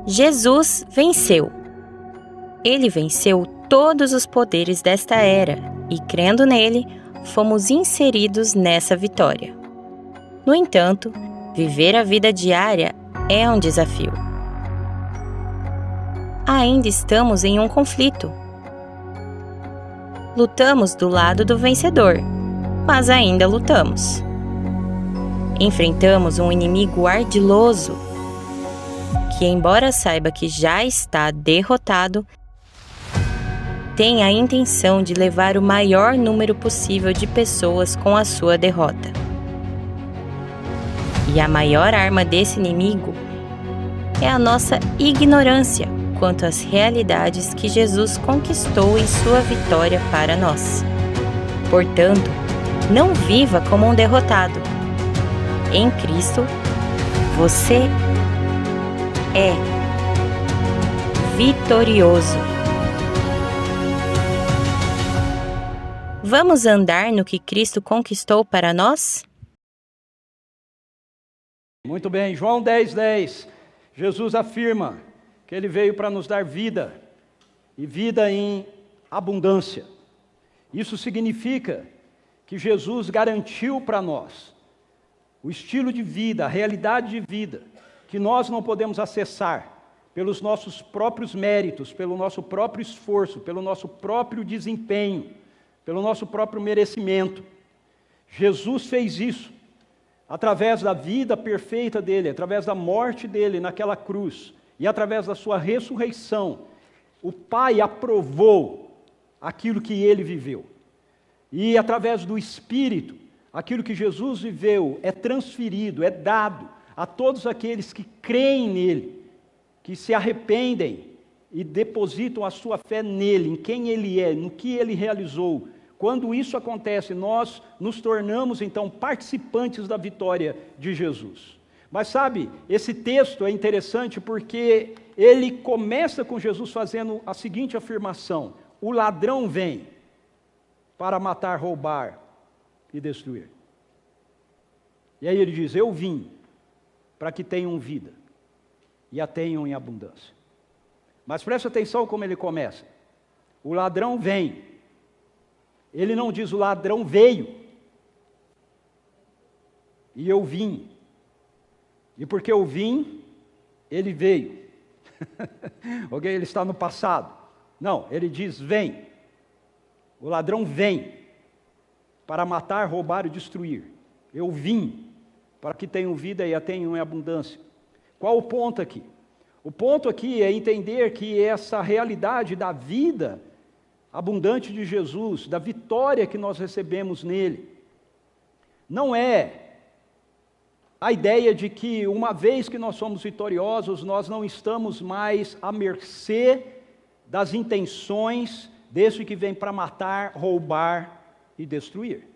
Jesus venceu. Ele venceu todos os poderes desta era e, crendo nele, fomos inseridos nessa vitória. No entanto, viver a vida diária é um desafio. Ainda estamos em um conflito. Lutamos do lado do vencedor, mas ainda lutamos. Enfrentamos um inimigo ardiloso que, embora saiba que já está derrotado, tem a intenção de levar o maior número possível de pessoas com a sua derrota. E a maior arma desse inimigo é a nossa ignorância quanto às realidades que Jesus conquistou em sua vitória para nós. Portanto, não viva como um derrotado. Em Cristo, você é vitorioso. Vamos andar no que Cristo conquistou para nós? Muito bem, João 10:10, Jesus afirma que Ele veio para nos dar vida, e vida em abundância. Isso significa que Jesus garantiu para nós o estilo de vida, a realidade de vida, que nós não podemos acessar pelos nossos próprios méritos, pelo nosso próprio esforço, pelo nosso próprio desempenho, pelo nosso próprio merecimento. Jesus fez isso através da vida perfeita dele, através da morte dele naquela cruz e através da sua ressurreição. O Pai aprovou aquilo que ele viveu. E através do Espírito, aquilo que Jesus viveu é transferido, é dado a todos aqueles que creem nele, que se arrependem e depositam a sua fé nele, em quem ele é, no que ele realizou. Quando isso acontece, nós nos tornamos então participantes da vitória de Jesus. Mas sabe, esse texto é interessante porque ele começa com Jesus fazendo a seguinte afirmação: o ladrão vem para matar, roubar e destruir. E aí ele diz: eu vim para que tenham vida e a tenham em abundância. Mas preste atenção como ele começa: o ladrão vem. Ele não diz o ladrão veio e eu vim. E porque eu vim, ele veio. Ok? Ele está no passado. Não, ele diz vem. O ladrão vem para matar, roubar e destruir. Eu vim para que tenham vida e a tenham em abundância. Qual o ponto aqui? O ponto aqui é entender que essa realidade da vida abundante de Jesus, da vitória que nós recebemos nele, não é a ideia de que uma vez que nós somos vitoriosos, nós não estamos mais à mercê das intenções desse que vem para matar, roubar e destruir.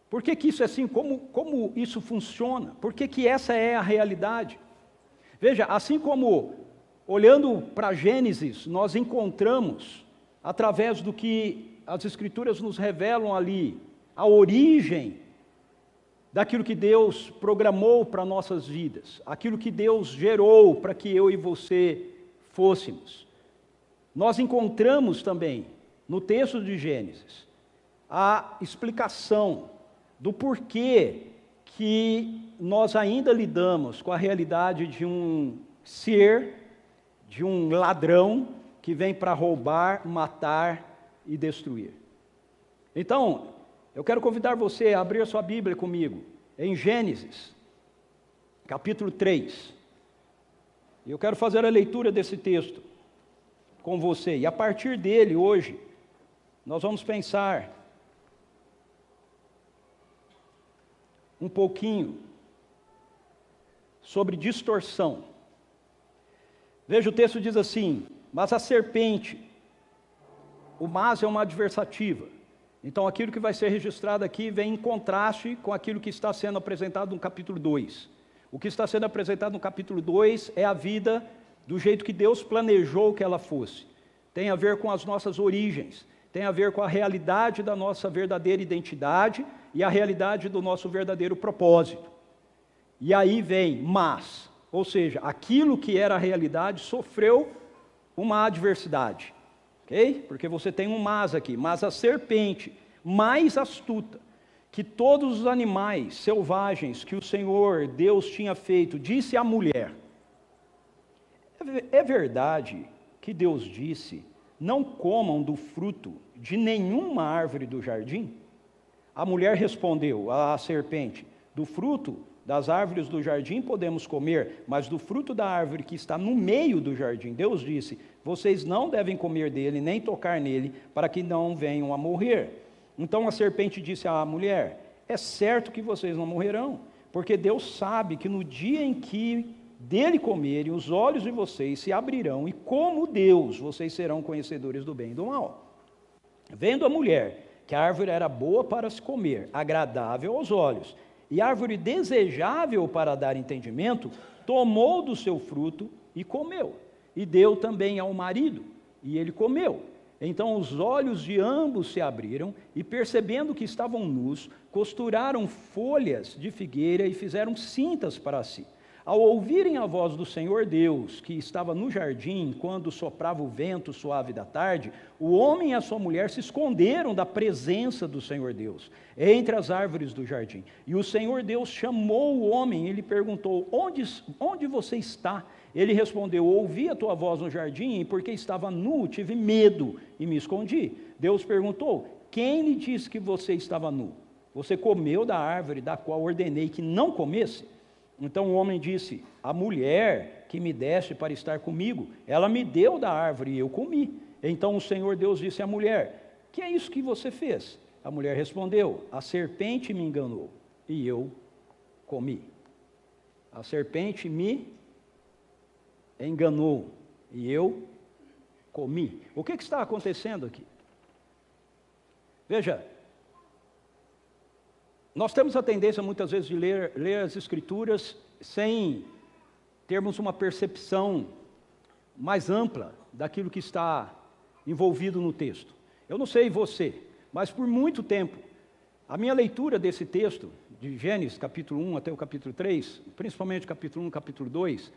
Por que isso é assim? Como isso funciona? Por que essa é a realidade? Veja, assim como olhando para Gênesis, nós encontramos, através do que as Escrituras nos revelam ali, a origem daquilo que Deus programou para nossas vidas, aquilo que Deus gerou para que eu e você fôssemos. Nós encontramos também, no texto de Gênesis, a explicação do porquê que nós ainda lidamos com a realidade de um ser, de um ladrão que vem para roubar, matar e destruir. Então, eu quero convidar você a abrir a sua Bíblia comigo, em Gênesis, capítulo 3. Eu quero fazer a leitura desse texto com você, e a partir dele, hoje, nós vamos pensar um pouquinho sobre distorção. Veja, o texto diz assim: mas a serpente, o mas é uma adversativa. Então aquilo que vai ser registrado aqui vem em contraste com aquilo que está sendo apresentado no capítulo 2. O que está sendo apresentado no capítulo 2 é a vida do jeito que Deus planejou que ela fosse. Tem a ver com as nossas origens, tem a ver com a realidade da nossa verdadeira identidade e a realidade do nosso verdadeiro propósito. E aí vem mas, ou seja, aquilo que era a realidade sofreu uma adversidade, ok? Porque você tem um mas aqui, mas a serpente, mais astuta que todos os animais selvagens que o Senhor Deus tinha feito, disse à mulher: é verdade que Deus disse, não comam do fruto de nenhuma árvore do jardim? A mulher respondeu à serpente: do fruto das árvores do jardim podemos comer, mas do fruto da árvore que está no meio do jardim, Deus disse, vocês não devem comer dele, nem tocar nele, para que não venham a morrer. Então a serpente disse à mulher: é certo que vocês não morrerão, porque Deus sabe que no dia em que dele comerem, os olhos de vocês se abrirão, e como Deus, vocês serão conhecedores do bem e do mal. Vendo a mulher que a árvore era boa para se comer, agradável aos olhos, e árvore desejável para dar entendimento, tomou do seu fruto e comeu, e deu também ao marido, e ele comeu. Então os olhos de ambos se abriram, e percebendo que estavam nus, costuraram folhas de figueira e fizeram cintas para si. Ao ouvirem a voz do Senhor Deus, que estava no jardim, quando soprava o vento suave da tarde, o homem e a sua mulher se esconderam da presença do Senhor Deus, entre as árvores do jardim. E o Senhor Deus chamou o homem e lhe perguntou: onde você está? Ele respondeu: ouvi a tua voz no jardim, e porque estava nu, tive medo e me escondi. Deus perguntou: quem lhe disse que você estava nu? Você comeu da árvore da qual ordenei que não comesse? Então o homem disse: a mulher que me deste para estar comigo, ela me deu da árvore e eu comi. Então o Senhor Deus disse à mulher: que é isso que você fez? A mulher respondeu: a serpente me enganou e eu comi. A serpente me enganou e eu comi. O que está acontecendo aqui? Veja, nós temos a tendência muitas vezes de ler as Escrituras sem termos uma percepção mais ampla daquilo que está envolvido no texto. Eu não sei você, mas por muito tempo, a minha leitura desse texto, de Gênesis capítulo 1 até o capítulo 3, principalmente capítulo 1 e capítulo 2,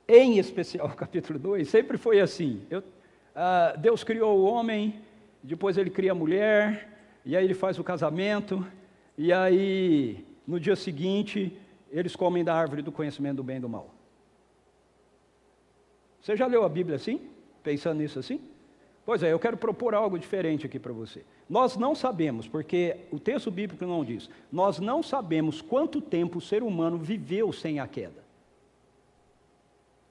em especial o capítulo 2, sempre foi assim. Deus criou o homem, depois ele cria a mulher, e aí ele faz o casamento, e aí no dia seguinte eles comem da árvore do conhecimento do bem e do mal. Você já leu a Bíblia assim? Pensando nisso assim? Pois é, eu quero propor algo diferente aqui para você. Nós não sabemos, porque o texto bíblico não diz, nós não sabemos quanto tempo o ser humano viveu sem a queda.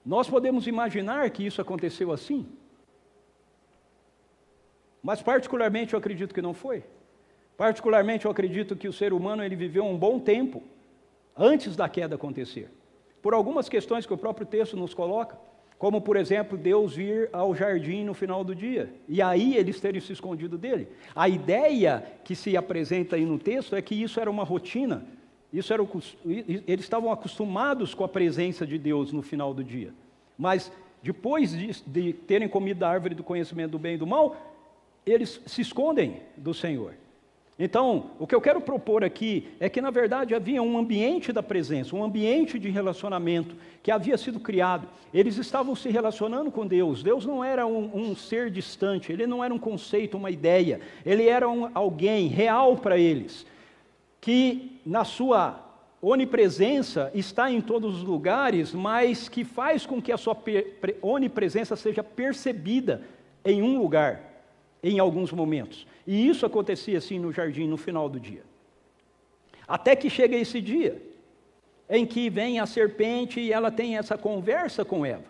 Nós podemos imaginar que isso aconteceu assim, mas particularmente eu acredito que não foi. Particularmente eu acredito que o ser humano ele viveu um bom tempo antes da queda acontecer, por algumas questões que o próprio texto nos coloca, como por exemplo Deus vir ao jardim no final do dia, e aí eles terem se escondido dele. A ideia que se apresenta aí no texto é que isso era uma rotina, eles estavam acostumados com a presença de Deus no final do dia, mas depois de terem comido da árvore do conhecimento do bem e do mal, eles se escondem do Senhor. Então, o que eu quero propor aqui é que, na verdade, havia um ambiente da presença, um ambiente de relacionamento que havia sido criado. Eles estavam se relacionando com Deus. Deus não era um ser distante, Ele não era um conceito, uma ideia. Ele era alguém real para eles, que na sua onipresença está em todos os lugares, mas que faz com que a sua onipresença seja percebida em um lugar, em alguns momentos. E isso acontecia assim no jardim no final do dia. Até que chega esse dia, em que vem a serpente e ela tem essa conversa com Eva.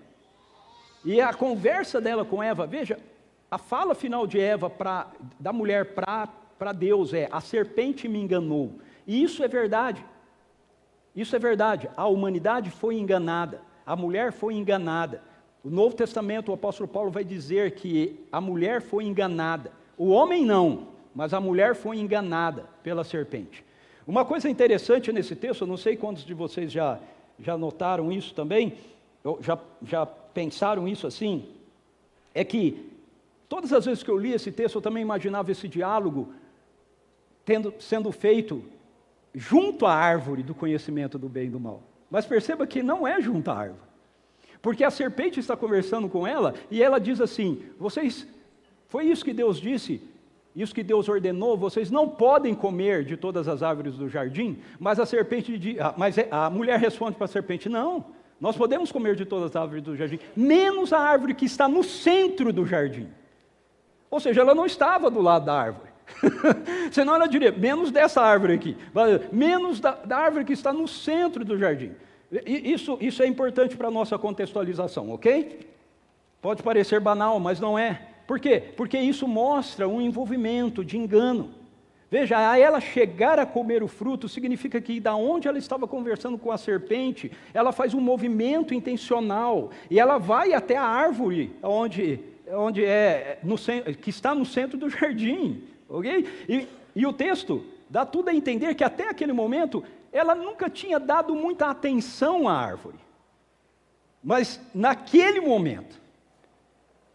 E a conversa dela com Eva, veja, a fala final de Eva, da mulher para Deus é: a serpente me enganou. E isso é verdade. Isso é verdade. A humanidade foi enganada. A mulher foi enganada. O Novo Testamento, o apóstolo Paulo vai dizer que a mulher foi enganada. O homem não, mas a mulher foi enganada pela serpente. Uma coisa interessante nesse texto, eu não sei quantos de vocês já notaram isso também, ou já pensaram isso assim, é que todas as vezes que eu li esse texto, eu também imaginava esse diálogo sendo feito junto à árvore do conhecimento do bem e do mal. Mas perceba que não é junto à árvore. Porque a serpente está conversando com ela e ela diz assim: foi isso que Deus disse, isso que Deus ordenou, vocês não podem comer de todas as árvores do jardim. Mas a mulher responde para a serpente: não, nós podemos comer de todas as árvores do jardim, menos a árvore que está no centro do jardim. Ou seja, ela não estava do lado da árvore. Senão ela diria: menos dessa árvore aqui, menos da árvore que está no centro do jardim. Isso é importante para a nossa contextualização, ok? Pode parecer banal, mas não é. Por quê? Porque isso mostra um envolvimento de engano. Veja, a ela chegar a comer o fruto, significa que da onde ela estava conversando com a serpente, ela faz um movimento intencional, e ela vai até a árvore, que está no centro do jardim, ok? E o texto dá tudo a entender que até aquele momento, ela nunca tinha dado muita atenção à árvore. Mas naquele momento,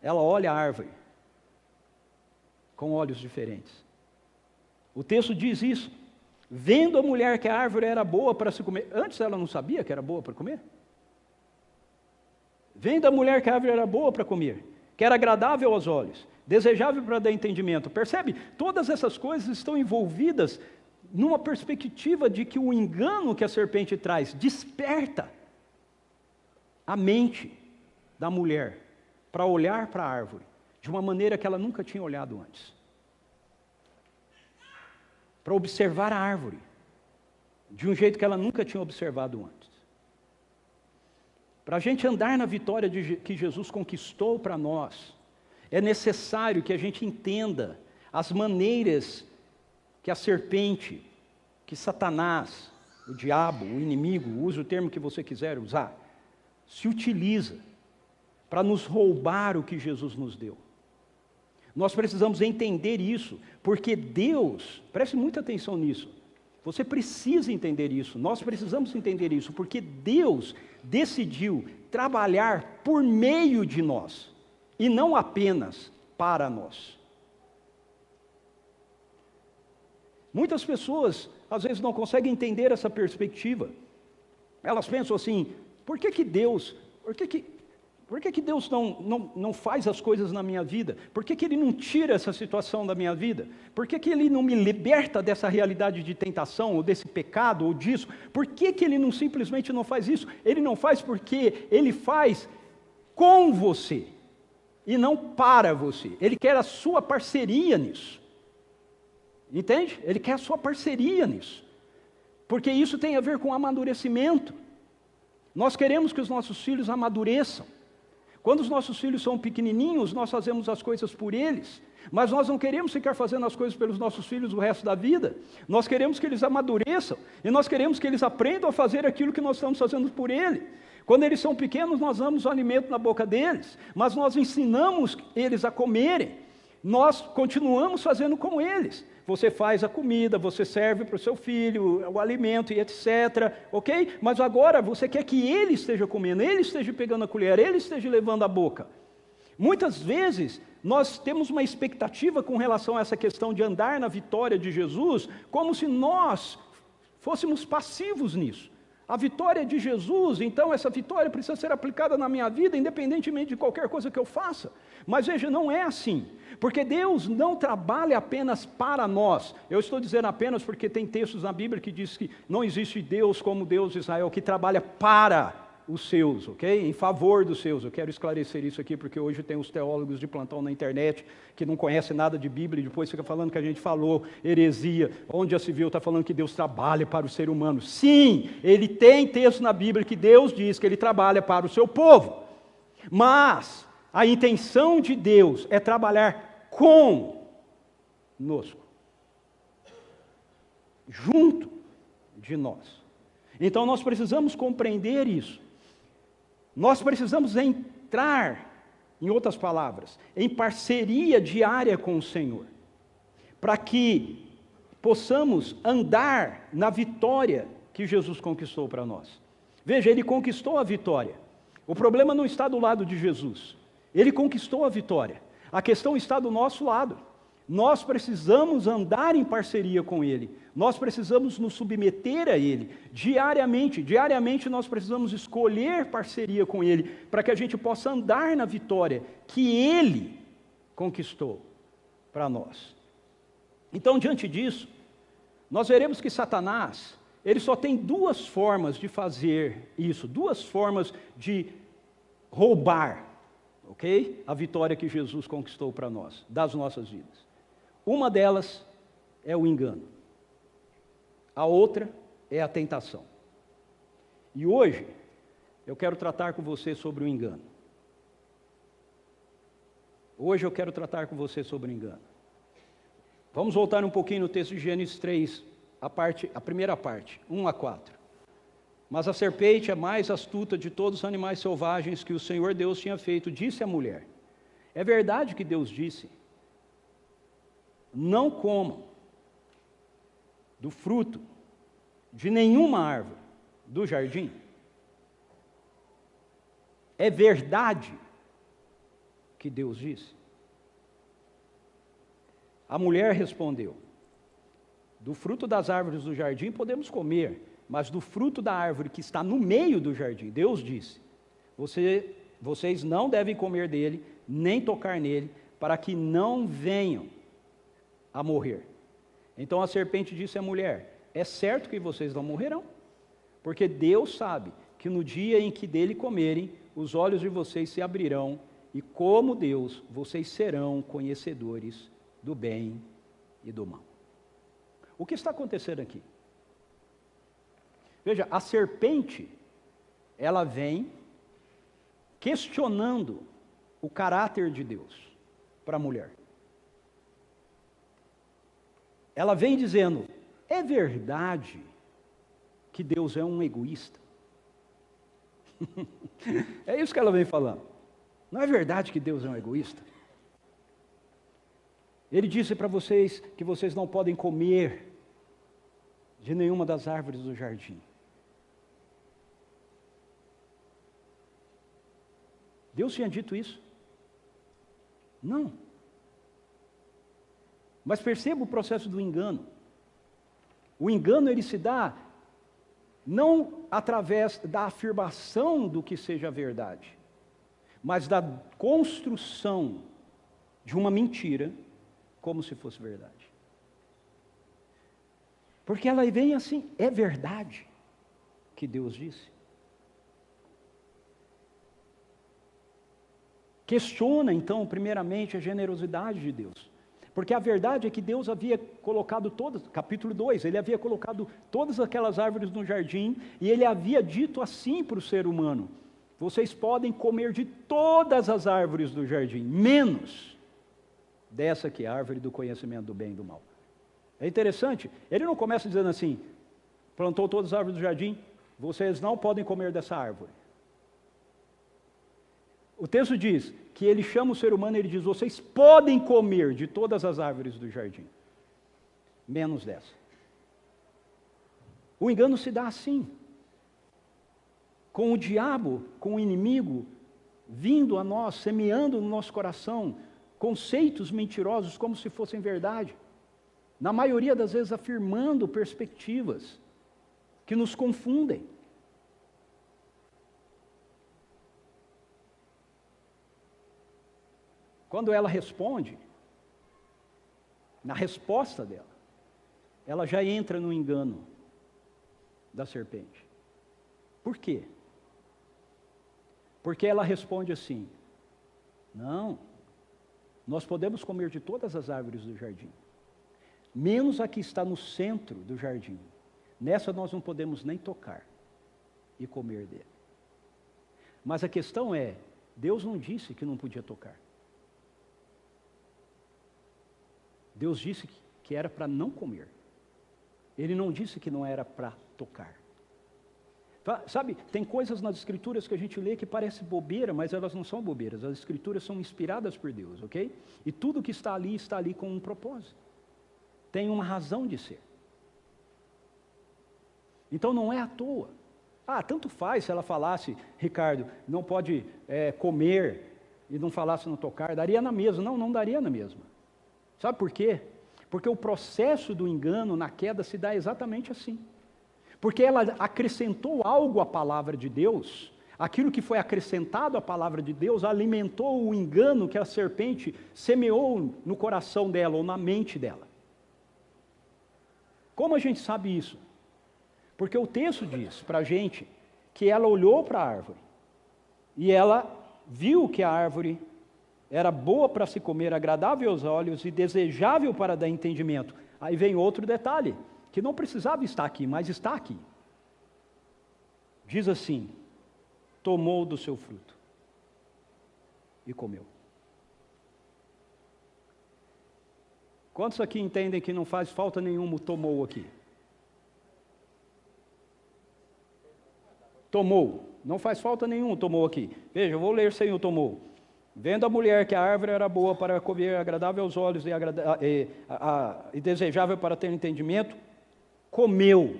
ela olha a árvore com olhos diferentes. O texto diz isso: vendo a mulher que a árvore era boa para se comer. Antes ela não sabia que era boa para comer? Vendo a mulher que a árvore era boa para comer, que era agradável aos olhos, desejável para dar entendimento. Percebe? Todas essas coisas estão envolvidas numa perspectiva de que o engano que a serpente traz desperta a mente da mulher para olhar para a árvore de uma maneira que ela nunca tinha olhado antes. Para observar a árvore de um jeito que ela nunca tinha observado antes. Para a gente andar na vitória que Jesus conquistou para nós, é necessário que a gente entenda as maneiras que a serpente, que Satanás, o diabo, o inimigo, use o termo que você quiser usar, se utiliza para nos roubar o que Jesus nos deu. Nós precisamos entender isso, porque Deus, preste muita atenção nisso, você precisa entender isso, nós precisamos entender isso, porque Deus decidiu trabalhar por meio de nós, e não apenas para nós. Muitas pessoas, às vezes, não conseguem entender essa perspectiva. Elas pensam assim: por que Deus não faz as coisas na minha vida? Por que Ele não tira essa situação da minha vida? Por que Ele não me liberta dessa realidade de tentação, ou desse pecado, ou disso? Por que Ele não simplesmente não faz isso? Ele não faz porque Ele faz com você, e não para você. Ele quer a sua parceria nisso. Entende? Ele quer a sua parceria nisso. Porque isso tem a ver com amadurecimento. Nós queremos que os nossos filhos amadureçam. Quando os nossos filhos são pequenininhos, nós fazemos as coisas por eles. Mas nós não queremos ficar fazendo as coisas pelos nossos filhos o resto da vida. Nós queremos que eles amadureçam. E nós queremos que eles aprendam a fazer aquilo que nós estamos fazendo por ele. Quando eles são pequenos, nós damos o alimento na boca deles. Mas nós ensinamos eles a comerem. Nós continuamos fazendo com eles. Você faz a comida, você serve para o seu filho, o alimento e etc. Ok? Mas agora você quer que ele esteja comendo, ele esteja pegando a colher, ele esteja levando a boca. Muitas vezes nós temos uma expectativa com relação a essa questão de andar na vitória de Jesus, como se nós fôssemos passivos nisso. A vitória de Jesus, então essa vitória precisa ser aplicada na minha vida, independentemente de qualquer coisa que eu faça. Mas veja, não é assim, porque Deus não trabalha apenas para nós. Eu estou dizendo apenas porque tem textos na Bíblia que diz que não existe Deus como Deus de Israel, que trabalha para os seus, ok? Em favor dos seus. Eu quero esclarecer isso aqui, porque hoje tem os teólogos de plantão na internet, que não conhecem nada de Bíblia, e depois fica falando que a gente falou heresia, onde já se viu, está falando que Deus trabalha para o ser humano. Sim, ele tem texto na Bíblia que Deus diz que ele trabalha para o seu povo, mas a intenção de Deus é trabalhar conosco, junto de nós. Então nós precisamos compreender isso. Nós precisamos entrar, em outras palavras, em parceria diária com o Senhor, para que possamos andar na vitória que Jesus conquistou para nós. Veja, Ele conquistou a vitória. O problema não está do lado de Jesus. Ele conquistou a vitória. A questão está do nosso lado. Nós precisamos andar em parceria com Ele. Nós precisamos nos submeter a Ele diariamente. Diariamente nós precisamos escolher parceria com Ele para que a gente possa andar na vitória que Ele conquistou para nós. Então, diante disso, nós veremos que Satanás, ele só tem duas formas de fazer isso, duas formas de roubar, ok? A vitória que Jesus conquistou para nós, das nossas vidas. Uma delas é o engano. A outra é a tentação. E hoje, eu quero tratar com você sobre o engano. Hoje eu quero tratar com você sobre o engano. Vamos voltar um pouquinho no texto de Gênesis 3, a primeira parte, 1 a 4. Mas a serpente, a mais astuta de todos os animais selvagens que o Senhor Deus tinha feito, disse à mulher: é verdade que Deus disse: não comam do fruto de nenhuma árvore do jardim? É verdade que Deus disse? A mulher respondeu: do fruto das árvores do jardim podemos comer, mas do fruto da árvore que está no meio do jardim, Deus disse: vocês não devem comer dele, nem tocar nele, para que não venham a morrer. Então a serpente disse à mulher: é certo que vocês não morrerão, porque Deus sabe que no dia em que dele comerem, os olhos de vocês se abrirão, e como Deus, vocês serão conhecedores do bem e do mal. O que está acontecendo aqui? Veja, a serpente, ela vem questionando o caráter de Deus para a mulher. Ela vem dizendo: é verdade que Deus é um egoísta? É isso que ela vem falando. Não é verdade que Deus é um egoísta? Ele disse para vocês que vocês não podem comer de nenhuma das árvores do jardim. Deus tinha dito isso? Não. Mas perceba o processo do engano. O engano, ele se dá não através da afirmação do que seja verdade, mas da construção de uma mentira como se fosse verdade. Porque ela vem assim: é verdade que Deus disse? Questiona então, primeiramente, a generosidade de Deus. Porque a verdade é que Deus havia colocado todas, capítulo 2, ele havia colocado todas aquelas árvores no jardim, e ele havia dito assim para o ser humano: vocês podem comer de todas as árvores do jardim, menos dessa que é a árvore do conhecimento do bem e do mal. É interessante, ele não começa dizendo assim: plantou todas as árvores do jardim, vocês não podem comer dessa árvore. O texto diz que ele chama o ser humano e ele diz: vocês podem comer de todas as árvores do jardim, menos dessa. O engano se dá assim, com o diabo, com o inimigo, vindo a nós, semeando no nosso coração conceitos mentirosos como se fossem verdade. Na maioria das vezes afirmando perspectivas que nos confundem. Quando ela responde, na resposta dela, ela já entra no engano da serpente. Por quê? Porque ela responde assim: não, nós podemos comer de todas as árvores do jardim, menos a que está no centro do jardim. Nessa nós não podemos nem tocar e comer dele. Mas a questão é, Deus não disse que não podia tocar. Deus disse que era para não comer. Ele não disse que não era para tocar. Sabe, tem coisas nas escrituras que a gente lê que parece bobeira, mas elas não são bobeiras. As escrituras são inspiradas por Deus, ok? E tudo que está ali com um propósito. Tem uma razão de ser. Então não é à toa. Tanto faz se ela falasse: Ricardo, não pode comer, e não falasse no tocar, daria na mesma. Não daria na mesma. Sabe por quê? Porque o processo do engano na queda se dá exatamente assim. Porque ela acrescentou algo à palavra de Deus, aquilo que foi acrescentado à palavra de Deus alimentou o engano que a serpente semeou no coração dela ou na mente dela. Como a gente sabe isso? Porque o texto diz para a gente que ela olhou para a árvore e ela viu que a árvore era boa para se comer, agradável aos olhos e desejável para dar entendimento. Aí vem outro detalhe, que não precisava estar aqui, mas está aqui. Diz assim, tomou do seu fruto e comeu. Quantos aqui entendem que não faz falta nenhuma o tomou aqui? Tomou, não faz falta nenhum tomou aqui. Veja, eu vou ler sem o tomou. Vendo a mulher que a árvore era boa para comer, agradável aos olhos e desejável para ter entendimento, comeu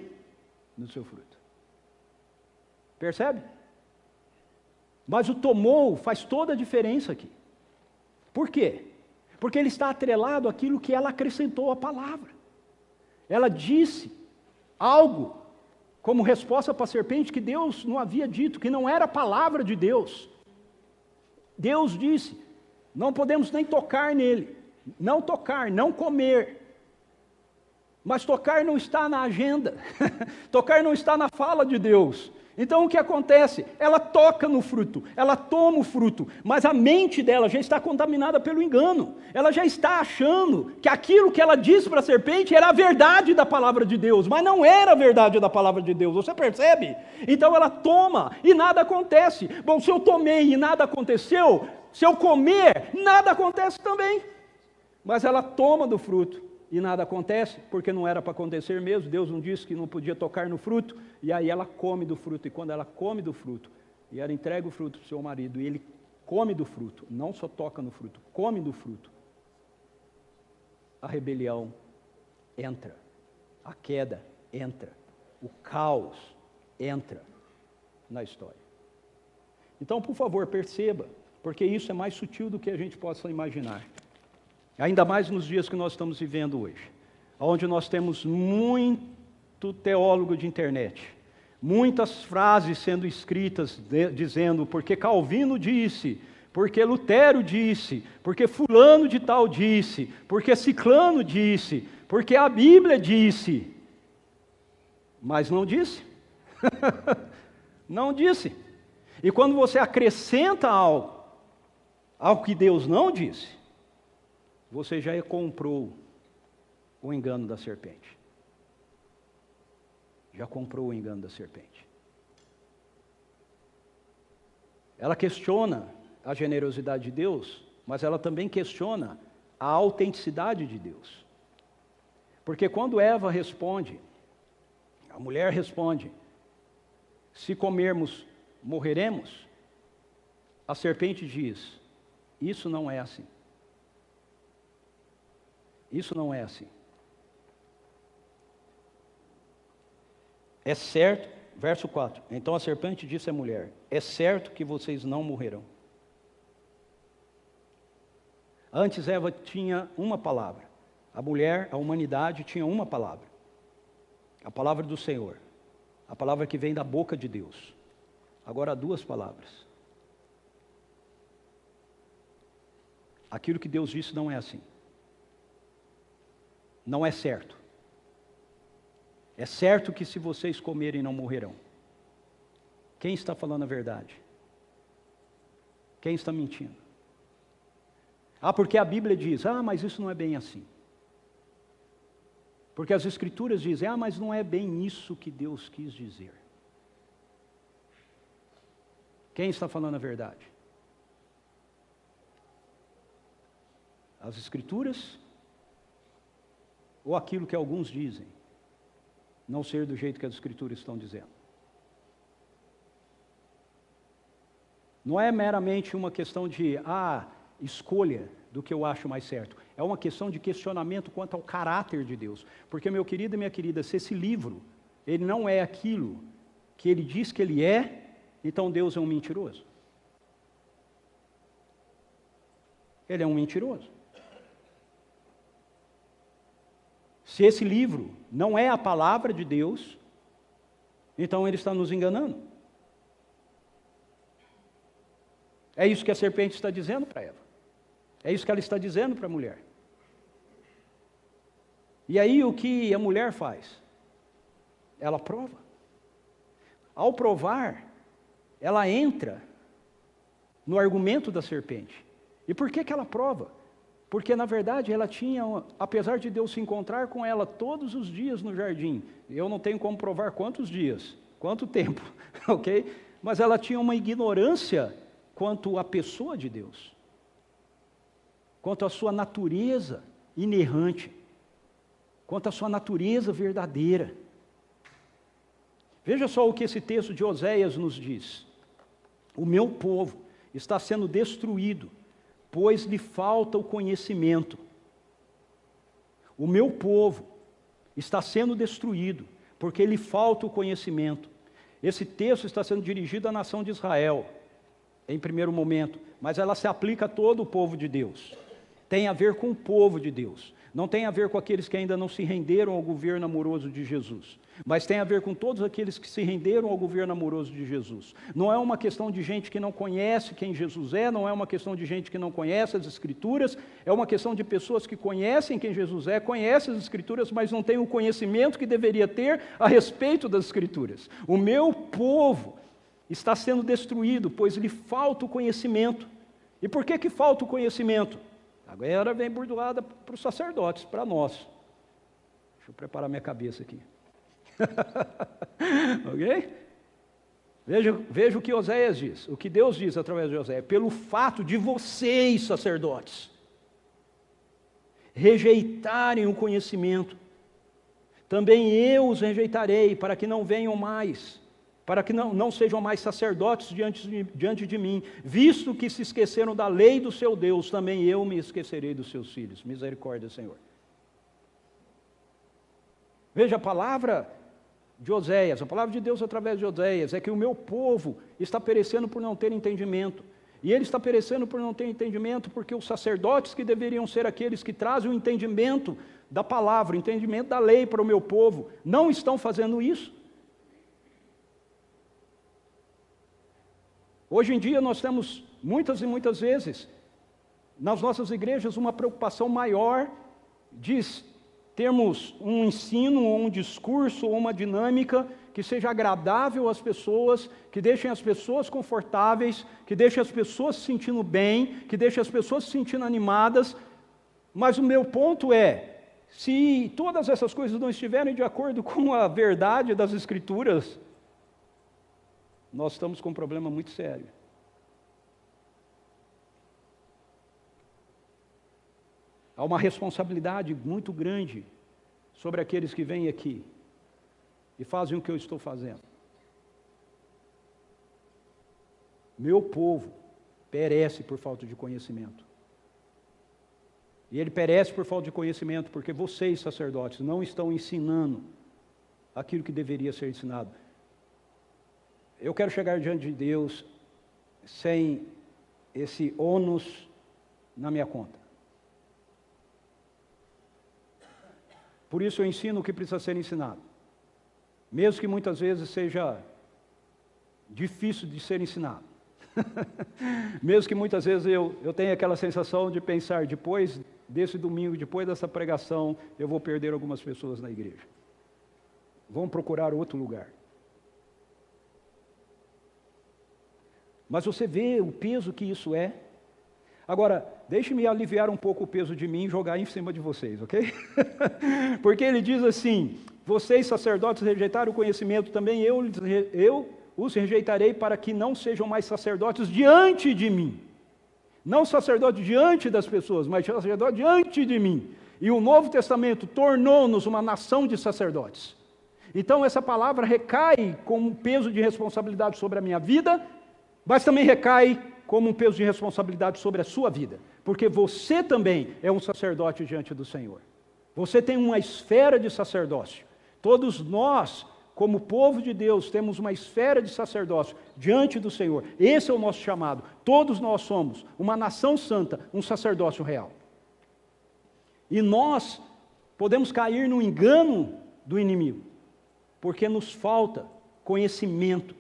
no seu fruto. Percebe? Mas o tomou faz toda a diferença aqui. Por quê? Porque ele está atrelado àquilo que ela acrescentou à palavra. Ela disse algo como resposta para a serpente que Deus não havia dito, que não era a palavra de Deus. Deus disse, não podemos nem tocar nele, não tocar, não comer. Mas tocar não está na agenda, tocar não está na fala de Deus. Então o que acontece? Ela toca no fruto, ela toma o fruto, mas a mente dela já está contaminada pelo engano. Ela já está achando que aquilo que ela disse para a serpente era a verdade da palavra de Deus, mas não era a verdade da palavra de Deus, você percebe? Então ela toma e nada acontece. Bom, se eu tomei e nada aconteceu, se eu comer, nada acontece também. Mas ela toma do fruto. E nada acontece, porque não era para acontecer mesmo, Deus não disse que não podia tocar no fruto, e aí ela come do fruto, e quando ela come do fruto, e ela entrega o fruto para o seu marido, e ele come do fruto, não só toca no fruto, come do fruto, a rebelião entra, a queda entra, o caos entra na história. Então, por favor, perceba, porque isso é mais sutil do que a gente possa imaginar. Ainda mais nos dias que nós estamos vivendo hoje, onde nós temos muito teólogo de internet, muitas frases sendo escritas dizendo, porque Calvino disse, porque Lutero disse, porque fulano de tal disse, porque ciclano disse, porque a Bíblia disse, mas não disse. Não disse. E quando você acrescenta algo ao que Deus não disse, você já comprou o engano da serpente. Já comprou o engano da serpente. Ela questiona a generosidade de Deus, mas ela também questiona a autenticidade de Deus. Porque quando Eva responde, a mulher responde, se comermos, morreremos, a serpente diz, isso não é assim. Isso não é assim. É certo, verso 4, então a serpente disse à mulher, é certo que vocês não morrerão. Antes Eva tinha uma palavra, a mulher, a humanidade tinha uma palavra, a palavra do Senhor, a palavra que vem da boca de Deus. Agora há duas palavras. Aquilo que Deus disse não é assim. Não é certo. É certo que se vocês comerem não morrerão. Quem está falando a verdade? Quem está mentindo? Porque a Bíblia diz, mas isso não é bem assim. Porque as Escrituras dizem, mas não é bem isso que Deus quis dizer. Quem está falando a verdade? As Escrituras ou aquilo que alguns dizem, não ser do jeito que as Escrituras estão dizendo. Não é meramente uma questão de, escolha do que eu acho mais certo. É uma questão de questionamento quanto ao caráter de Deus. Porque, meu querido e minha querida, se esse livro, ele não é aquilo que ele diz que ele é, então Deus é um mentiroso. Ele é um mentiroso. Se esse livro não é a palavra de Deus, então ele está nos enganando. É isso que a serpente está dizendo para Eva. É isso que ela está dizendo para a mulher. E aí o que a mulher faz? Ela prova. Ao provar, ela entra no argumento da serpente. E por que ela prova? Porque na verdade ela tinha, apesar de Deus se encontrar com ela todos os dias no jardim, eu não tenho como provar quantos dias, quanto tempo, ok? Mas ela tinha uma ignorância quanto à pessoa de Deus, quanto à sua natureza inerrante, quanto à sua natureza verdadeira. Veja só o que esse texto de Oséias nos diz. O meu povo está sendo destruído, pois lhe falta o conhecimento. O meu povo está sendo destruído, porque lhe falta o conhecimento. Esse texto está sendo dirigido à nação de Israel, em primeiro momento, mas ela se aplica a todo o povo de Deus. Tem a ver com o povo de Deus. Não tem a ver com aqueles que ainda não se renderam ao governo amoroso de Jesus, mas tem a ver com todos aqueles que se renderam ao governo amoroso de Jesus. Não é uma questão de gente que não conhece quem Jesus é, não é uma questão de gente que não conhece as Escrituras, é uma questão de pessoas que conhecem quem Jesus é, conhecem as Escrituras, mas não têm o conhecimento que deveria ter a respeito das Escrituras. O meu povo está sendo destruído, pois lhe falta o conhecimento. E por que falta o conhecimento? Agora vem burdoada para os sacerdotes, para nós. Deixa eu preparar minha cabeça aqui. Ok? Veja o que Oséias diz, o que Deus diz através de Oséias. Pelo fato de vocês, sacerdotes, rejeitarem o conhecimento, também eu os rejeitarei, para que não venham mais, para que não sejam mais sacerdotes diante de mim, visto que se esqueceram da lei do seu Deus, também eu me esquecerei dos seus filhos. Misericórdia, Senhor. Veja a palavra de Oséias, a palavra de Deus através de Oséias, é que o meu povo está perecendo por não ter entendimento. E ele está perecendo por não ter entendimento, porque os sacerdotes que deveriam ser aqueles que trazem o entendimento da palavra, o entendimento da lei para o meu povo, não estão fazendo isso. Hoje em dia nós temos muitas e muitas vezes, nas nossas igrejas, uma preocupação maior de termos um ensino, ou um discurso, ou uma dinâmica que seja agradável às pessoas, que deixem as pessoas confortáveis, que deixem as pessoas se sentindo bem, que deixem as pessoas se sentindo animadas. Mas o meu ponto é, se todas essas coisas não estiverem de acordo com a verdade das Escrituras, nós estamos com um problema muito sério. Há uma responsabilidade muito grande sobre aqueles que vêm aqui e fazem o que eu estou fazendo. Meu povo perece por falta de conhecimento. E ele perece por falta de conhecimento porque vocês, sacerdotes, não estão ensinando aquilo que deveria ser ensinado. Eu quero chegar diante de Deus sem esse ônus na minha conta. Por isso eu ensino o que precisa ser ensinado. Mesmo que muitas vezes seja difícil de ser ensinado. Mesmo que muitas vezes eu tenha aquela sensação de pensar, depois desse domingo, depois dessa pregação, eu vou perder algumas pessoas na igreja. Vão procurar outro lugar. Mas você vê o peso que isso é. Agora, deixe-me aliviar um pouco o peso de mim e jogar em cima de vocês, ok? Porque ele diz assim, vocês sacerdotes rejeitaram o conhecimento, também eu os rejeitarei para que não sejam mais sacerdotes diante de mim. Não sacerdote diante das pessoas, mas sacerdote diante de mim. E o Novo Testamento tornou-nos uma nação de sacerdotes. Então essa palavra recai como um peso de responsabilidade sobre a minha vida, mas também recai como um peso de responsabilidade sobre a sua vida, porque você também é um sacerdote diante do Senhor. Você tem uma esfera de sacerdócio. Todos nós, como povo de Deus, temos uma esfera de sacerdócio diante do Senhor. Esse é o nosso chamado. Todos nós somos uma nação santa, um sacerdócio real. E nós podemos cair no engano do inimigo, porque nos falta conhecimento.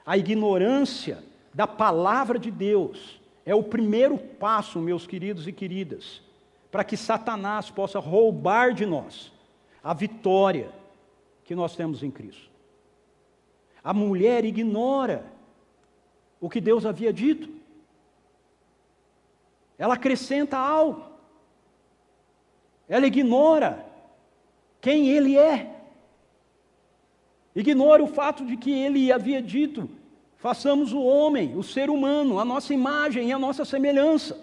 A ignorância da palavra de Deus é o primeiro passo, meus queridos e queridas, para que Satanás possa roubar de nós a vitória que nós temos em Cristo. A mulher ignora o que Deus havia dito. Ela acrescenta algo. Ela ignora quem Ele é. Ignora o fato de que Ele havia dito: façamos o homem, o ser humano, a nossa imagem e a nossa semelhança.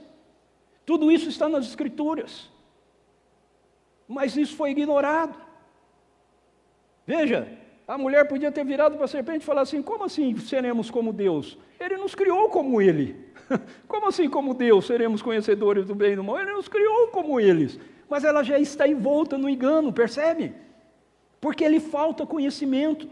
Tudo isso está nas Escrituras. Mas isso foi ignorado. Veja, a mulher podia ter virado para a serpente e falar assim: como assim seremos como Deus? Ele nos criou como Ele. Como assim como Deus seremos conhecedores do bem e do mal? Ele nos criou como eles. Mas ela já está envolta no engano, percebe? Porque lhe falta conhecimento.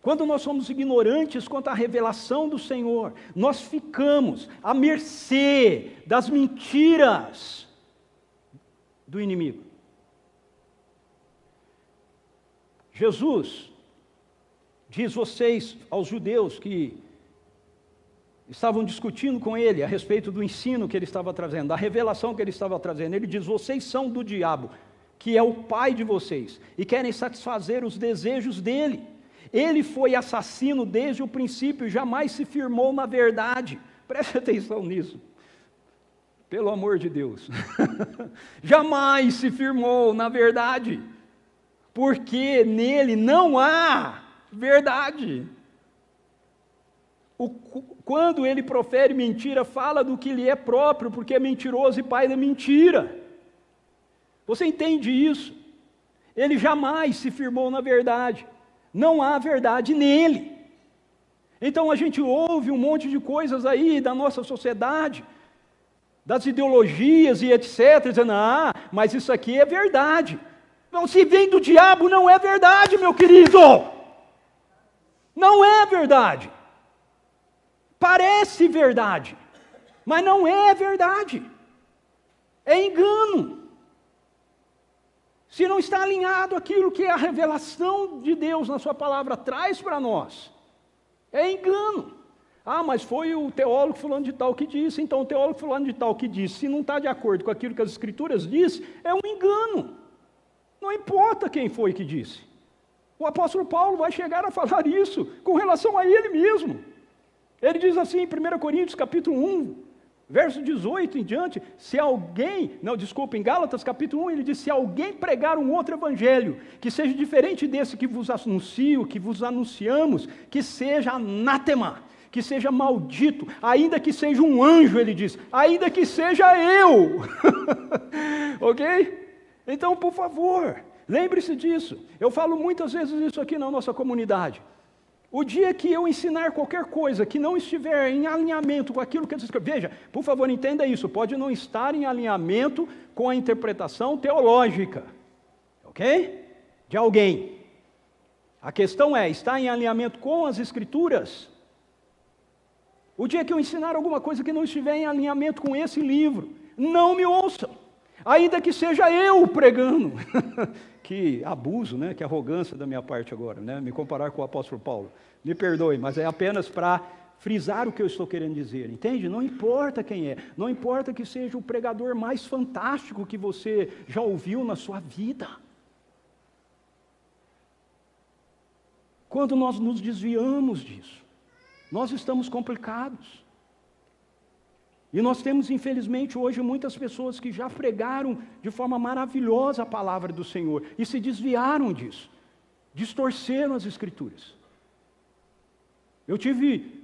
Quando nós somos ignorantes quanto à revelação do Senhor, nós ficamos à mercê das mentiras do inimigo. Jesus diz vocês aos judeus que estavam discutindo com ele a respeito do ensino que ele estava trazendo, da revelação que ele estava trazendo. Ele diz: vocês são do diabo, que é o pai de vocês, e querem satisfazer os desejos dele. Ele foi assassino desde o princípio e jamais se firmou na verdade. Preste atenção nisso. Pelo amor de Deus. Jamais se firmou na verdade, porque nele não há verdade. Quando ele profere mentira, fala do que lhe é próprio, porque é mentiroso e pai da mentira. Você entende isso? Ele jamais se firmou na verdade. Não há verdade nele. Então a gente ouve um monte de coisas aí da nossa sociedade, das ideologias e etc, dizendo: ah, mas isso aqui é verdade. Não, se vem do diabo, não é verdade, meu querido. Não é verdade. Parece verdade, mas não é verdade. É engano. Se não está alinhado aquilo que a revelação de Deus na sua palavra traz para nós, é engano. Ah, mas foi o teólogo fulano de tal que disse. Então o teólogo fulano de tal que disse, se não está de acordo com aquilo que as Escrituras diz, é um engano. Não importa quem foi que disse. O apóstolo Paulo vai chegar a falar isso com relação a ele mesmo. Ele diz assim em 1 Coríntios capítulo 1, verso 18 em diante: se alguém, em Gálatas capítulo 1, ele diz: se alguém pregar um outro evangelho, que seja diferente desse que vos anuncio, que vos anunciamos, que seja anátema, que seja maldito, ainda que seja um anjo, ele diz, ainda que seja eu. Ok? Então, por favor, lembre-se disso. Eu falo muitas vezes isso aqui na nossa comunidade. O dia que eu ensinar qualquer coisa que não estiver em alinhamento com aquilo que eu escrevi, veja, por favor, entenda isso, pode não estar em alinhamento com a interpretação teológica, ok? De alguém. A questão é, está em alinhamento com as Escrituras? O dia que eu ensinar alguma coisa que não estiver em alinhamento com esse livro, não me ouçam, ainda que seja eu pregando. Que abuso, né? Que arrogância da minha parte agora, né? Me comparar com o apóstolo Paulo. Me perdoe, mas é apenas para frisar o que eu estou querendo dizer, entende? Não importa quem é, não importa que seja o pregador mais fantástico que você já ouviu na sua vida. Quando nós nos desviamos disso, nós estamos complicados. E nós temos, infelizmente, hoje muitas pessoas que já pregaram de forma maravilhosa a palavra do Senhor e se desviaram disso, distorceram as Escrituras. Eu tive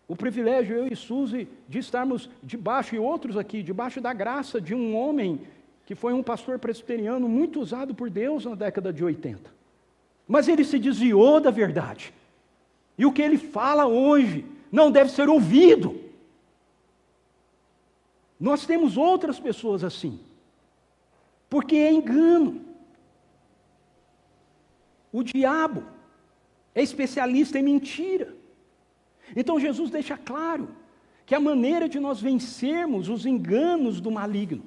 o privilégio, eu e Suzy, de estarmos debaixo, e outros aqui, debaixo da graça de um homem que foi um pastor presbiteriano muito usado por Deus na década de 80. Mas ele se desviou da verdade. E o que ele fala hoje não deve ser ouvido. Nós temos outras pessoas assim, porque é engano. O diabo é especialista em mentira. Então Jesus deixa claro que a maneira de nós vencermos os enganos do maligno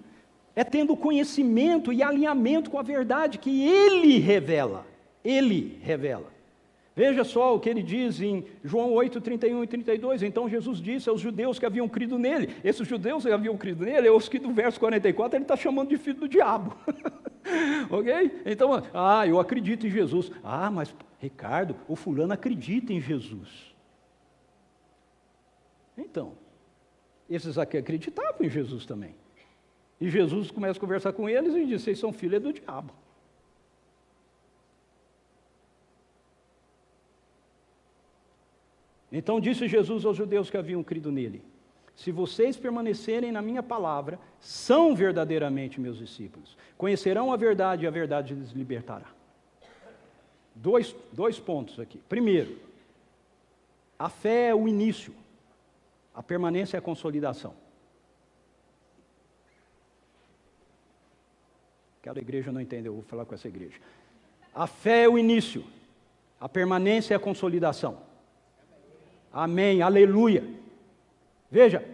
É tendo conhecimento e alinhamento com a verdade que Ele revela. Ele revela. Veja só o que ele diz em João 8, 31 e 32. Então Jesus disse aos judeus que haviam crido nele. Esses judeus que haviam crido nele, os que do verso 44 ele está chamando de filho do diabo. Ok? Então, eu acredito em Jesus. Mas Ricardo, o fulano acredita em Jesus. Então, esses aqui acreditavam em Jesus também. E Jesus começa a conversar com eles e diz: vocês são filhos do diabo. Então disse Jesus aos judeus que haviam crido nele: se vocês permanecerem na minha palavra, são verdadeiramente meus discípulos. Conhecerão a verdade e a verdade lhes libertará. Dois pontos aqui. Primeiro, a fé é o início, a permanência é a consolidação. Aquela igreja não entendeu, eu vou falar com essa igreja. A fé é o início, a permanência é a consolidação. Amém, aleluia. Veja,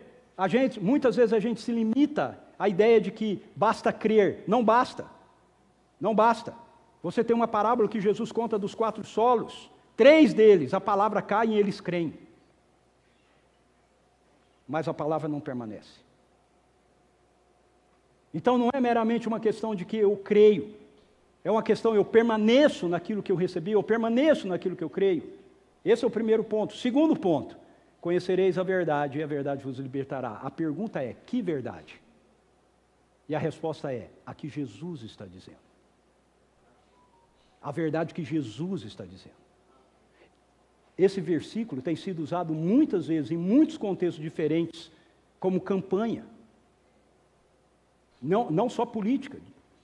muitas vezes a gente se limita à ideia de que basta crer. Não basta. Não basta. Você tem uma parábola que Jesus conta dos 4 solos. 3 deles, a palavra cai e eles creem. Mas a palavra não permanece. Então não é meramente uma questão de que eu creio. É uma questão, eu permaneço naquilo que eu recebi, eu permaneço naquilo que eu creio. Esse é o primeiro ponto. Segundo ponto, conhecereis a verdade e a verdade vos libertará. A pergunta é, que verdade? E a resposta é, a que Jesus está dizendo. A verdade que Jesus está dizendo. Esse versículo tem sido usado muitas vezes, em muitos contextos diferentes, como campanha. Não só política,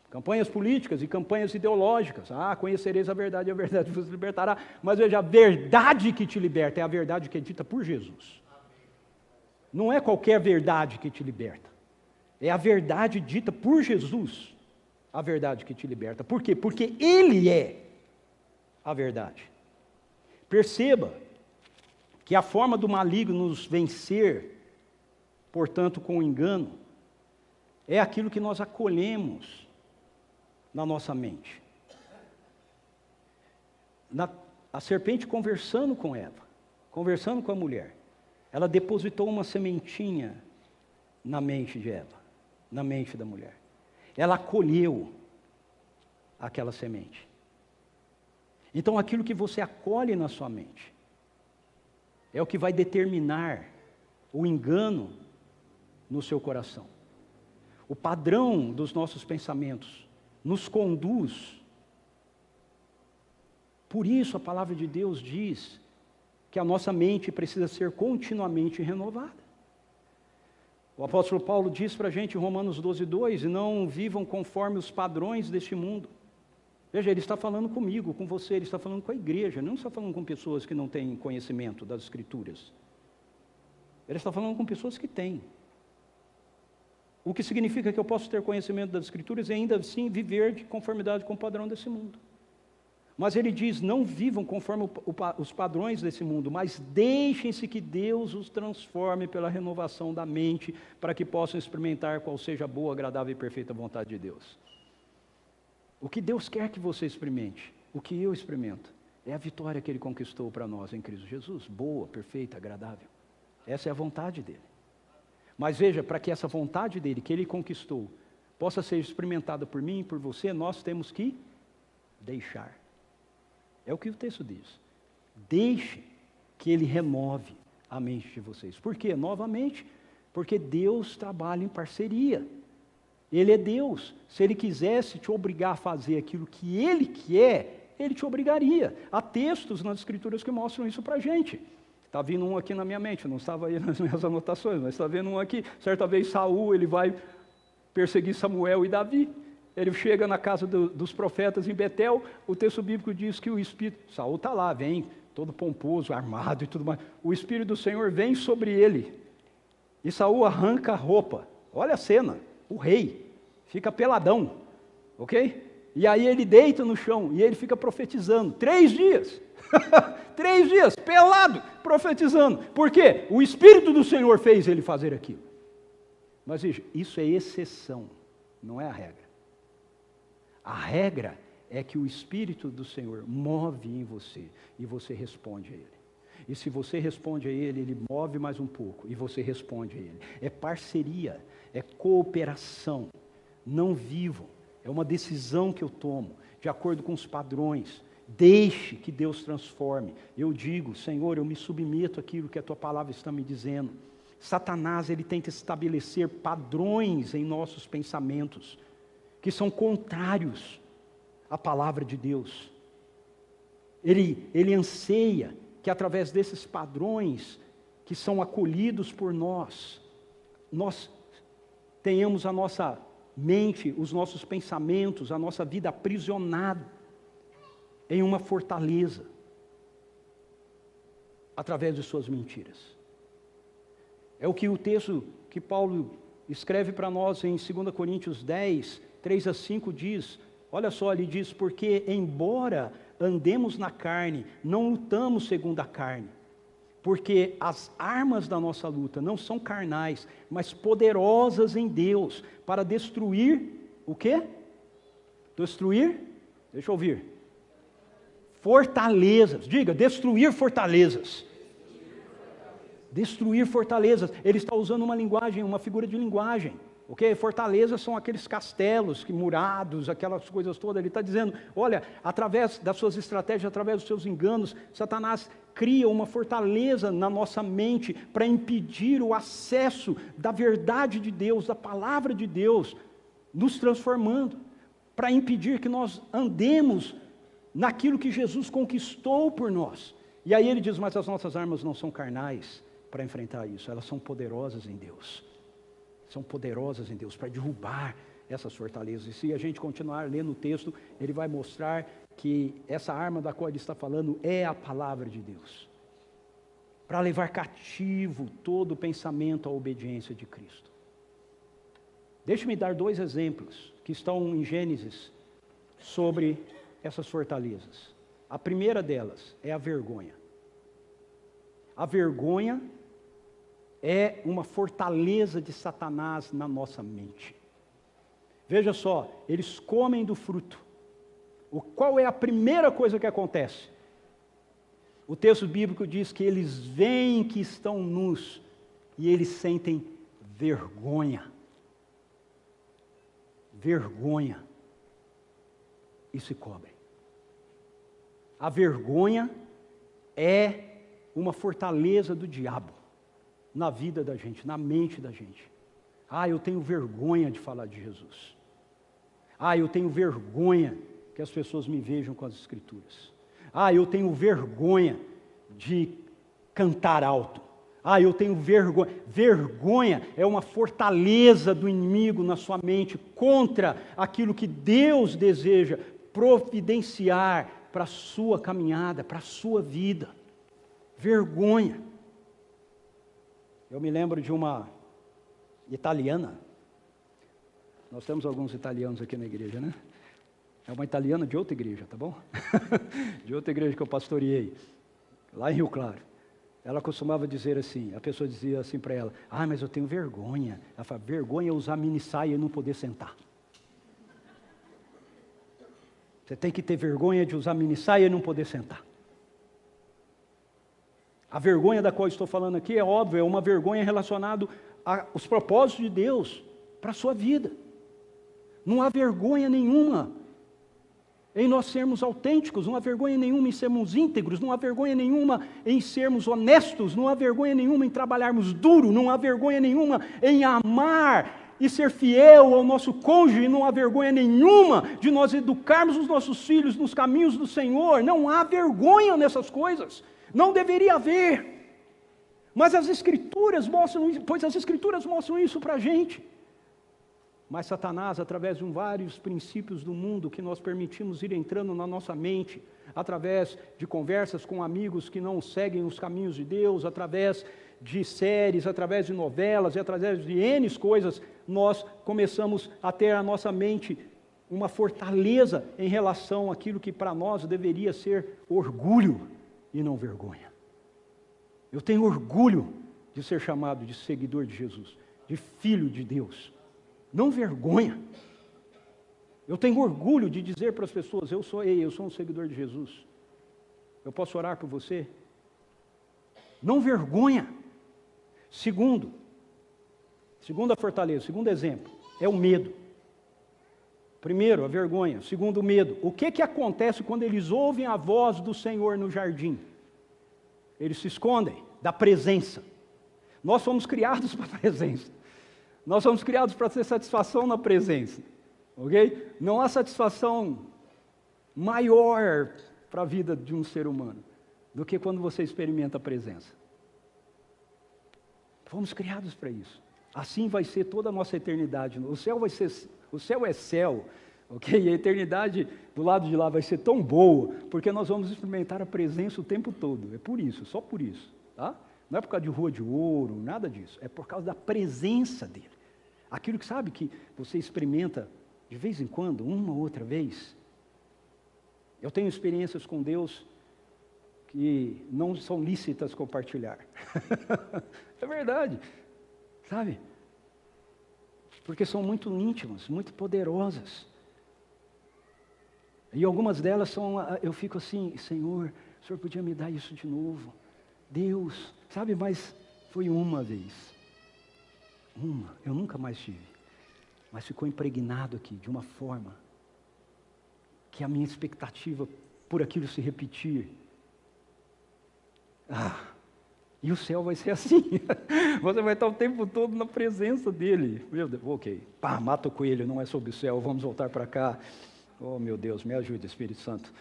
campanhas políticas e campanhas ideológicas. Conhecereis a verdade e a verdade vos libertará. Mas veja, a verdade que te liberta é a verdade que é dita por Jesus. Não é qualquer verdade que te liberta. É a verdade dita por Jesus, a verdade que te liberta. Por quê? Porque Ele é a verdade. Perceba que a forma do maligno nos vencer, portanto, com o engano, é aquilo que nós acolhemos na nossa mente. A serpente conversando com Eva, conversando com a mulher, ela depositou uma sementinha na mente de Eva, na mente da mulher. Ela acolheu aquela semente. Então aquilo que você acolhe na sua mente é o que vai determinar o engano no seu coração. O padrão dos nossos pensamentos nos conduz. Por isso a palavra de Deus diz que a nossa mente precisa ser continuamente renovada. O apóstolo Paulo diz para a gente em Romanos 12:2, não vivam conforme os padrões deste mundo. Veja, ele está falando comigo, com você, ele está falando com a igreja, não está falando com pessoas que não têm conhecimento das Escrituras. Ele está falando com pessoas que têm. O que significa que eu posso ter conhecimento das Escrituras e ainda assim viver de conformidade com o padrão desse mundo. Mas ele diz, não vivam conforme os padrões desse mundo, mas deixem-se que Deus os transforme pela renovação da mente, para que possam experimentar qual seja a boa, agradável e perfeita vontade de Deus. O que Deus quer que você experimente, o que eu experimento, é a vitória que Ele conquistou para nós em Cristo Jesus, boa, perfeita, agradável. Essa é a vontade dEle. Mas veja, para que essa vontade dEle, que Ele conquistou, possa ser experimentada por mim e por você, nós temos que deixar. É o que o texto diz. Deixe que Ele renove a mente de vocês. Por quê? Novamente, porque Deus trabalha em parceria. Ele é Deus. Se Ele quisesse te obrigar a fazer aquilo que Ele quer, Ele te obrigaria. Há textos nas Escrituras que mostram isso para a gente. Está vindo um aqui na minha mente, não estava aí nas minhas anotações, mas está vendo um aqui. Certa vez Saul, ele vai perseguir Samuel e Davi. Ele chega na casa dos profetas em Betel, o texto bíblico diz que o Espírito, Saul está lá, vem todo pomposo, armado e tudo mais. O Espírito do Senhor vem sobre ele. E Saul arranca a roupa. Olha a cena, o rei fica peladão, ok? E aí ele deita no chão e ele fica profetizando, 3 dias. 3 dias, pelado, profetizando. Por quê? O Espírito do Senhor fez ele fazer aquilo. Mas veja, isso é exceção. não é a regra. A regra é que o Espírito do Senhor move em você e você responde a Ele. E se você responde a Ele, Ele move mais um pouco e você responde a Ele. É parceria, é cooperação. Não vivo, é uma decisão que eu tomo, de acordo com os padrões. Deixe que Deus transforme. Eu digo, Senhor, eu me submeto àquilo que a Tua palavra está me dizendo. Satanás, ele tenta estabelecer padrões em nossos pensamentos, que são contrários à palavra de Deus. Ele anseia que através desses padrões, que são acolhidos por nós tenhamos a nossa mente, os nossos pensamentos, a nossa vida aprisionada em uma fortaleza, através de suas mentiras. É o que o texto que Paulo escreve para nós em 2 Coríntios 10, 3-5 diz, olha só, ele diz, porque embora andemos na carne, não lutamos segundo a carne, porque as armas da nossa luta não são carnais, mas poderosas em Deus, para destruir, o quê? Destruir, deixa eu ouvir, fortalezas, diga, destruir fortalezas. Destruir fortalezas, ele está usando uma linguagem, uma figura de linguagem, ok? Fortalezas são aqueles castelos murados, aquelas coisas todas, ele está dizendo, olha, através das suas estratégias, através dos seus enganos, Satanás cria uma fortaleza na nossa mente, para impedir o acesso da verdade de Deus, da palavra de Deus, nos transformando, para impedir que nós andemos naquilo que Jesus conquistou por nós. E aí ele diz, mas as nossas armas não são carnais, para enfrentar isso, elas são poderosas em Deus. São poderosas em Deus para derrubar essas fortalezas. E se a gente continuar lendo o texto, ele vai mostrar que essa arma da qual ele está falando é a palavra de Deus. Para levar cativo todo o pensamento à obediência de Cristo. Deixe-me dar 2 exemplos que estão em Gênesis sobre essas fortalezas. A primeira delas é a vergonha. A vergonha é uma fortaleza de Satanás na nossa mente. Veja só, eles comem do fruto. Qual é a primeira coisa que acontece? O texto bíblico diz que eles veem que estão nus e eles sentem vergonha. Vergonha. E se cobrem. A vergonha é uma fortaleza do diabo na vida da gente, na mente da gente. Eu tenho vergonha de falar de Jesus. Eu tenho vergonha que as pessoas me vejam com as Escrituras. Eu tenho vergonha de cantar alto. Eu tenho vergonha. Vergonha é uma fortaleza do inimigo na sua mente contra aquilo que Deus deseja providenciar para a sua caminhada, para a sua vida. Vergonha. Eu me lembro de uma italiana. Nós temos alguns italianos aqui na igreja, né? É uma italiana de outra igreja, tá bom? De outra igreja que eu pastoreei, lá em Rio Claro. Ela costumava dizer assim, a pessoa dizia assim para ela, mas eu tenho vergonha. Ela fala, vergonha é usar mini saia e não poder sentar. Você tem que ter vergonha de usar mini saia e não poder sentar. A vergonha da qual estou falando aqui é óbvio, é uma vergonha relacionada aos propósitos de Deus para a sua vida. Não há vergonha nenhuma em nós sermos autênticos, não há vergonha nenhuma em sermos íntegros, não há vergonha nenhuma em sermos honestos, não há vergonha nenhuma em trabalharmos duro, não há vergonha nenhuma em amar e ser fiel ao nosso cônjuge, não há vergonha nenhuma de nós educarmos os nossos filhos nos caminhos do Senhor, não há vergonha nessas coisas. Não deveria haver, mas as Escrituras mostram isso, pois as Escrituras mostram isso para a gente. Mas Satanás, através de vários princípios do mundo que nós permitimos ir entrando na nossa mente, através de conversas com amigos que não seguem os caminhos de Deus, através de séries, através de novelas e através de N coisas, nós começamos a ter a nossa mente uma fortaleza em relação àquilo que para nós deveria ser orgulho e não vergonha. Eu tenho orgulho de ser chamado de seguidor de Jesus, de filho de Deus. Não vergonha. Eu tenho orgulho de dizer para as pessoas, eu sou um seguidor de Jesus. Eu posso orar por você? Não vergonha. Segunda fortaleza, segundo exemplo, é o medo. Primeiro, a vergonha. Segundo, o medo. O que acontece quando eles ouvem a voz do Senhor no jardim? Eles se escondem da presença. Nós fomos criados para a presença. Nós fomos criados para ter satisfação na presença. Ok? Não há satisfação maior para a vida de um ser humano do que quando você experimenta a presença. Fomos criados para isso. Assim vai ser toda a nossa eternidade. O céu é céu, ok? E a eternidade do lado de lá vai ser tão boa, porque nós vamos experimentar a presença o tempo todo. É por isso, só por isso, tá? Não é por causa de rua de ouro, nada disso. É por causa da presença dele. Aquilo que sabe que você experimenta de vez em quando, uma ou outra vez. Eu tenho experiências com Deus que não são lícitas compartilhar. É verdade, sabe? Porque são muito íntimas, muito poderosas. E algumas delas eu fico assim, Senhor, o Senhor podia me dar isso de novo. Deus, sabe, mas foi uma vez. Eu nunca mais tive. Mas ficou impregnado aqui de uma forma que a minha expectativa por aquilo se repetir. E o céu vai ser assim. Você vai estar o tempo todo na presença dele. Meu Deus, ok. Mata o coelho, não é sobre o céu, vamos voltar para cá. Oh, meu Deus, me ajude, Espírito Santo.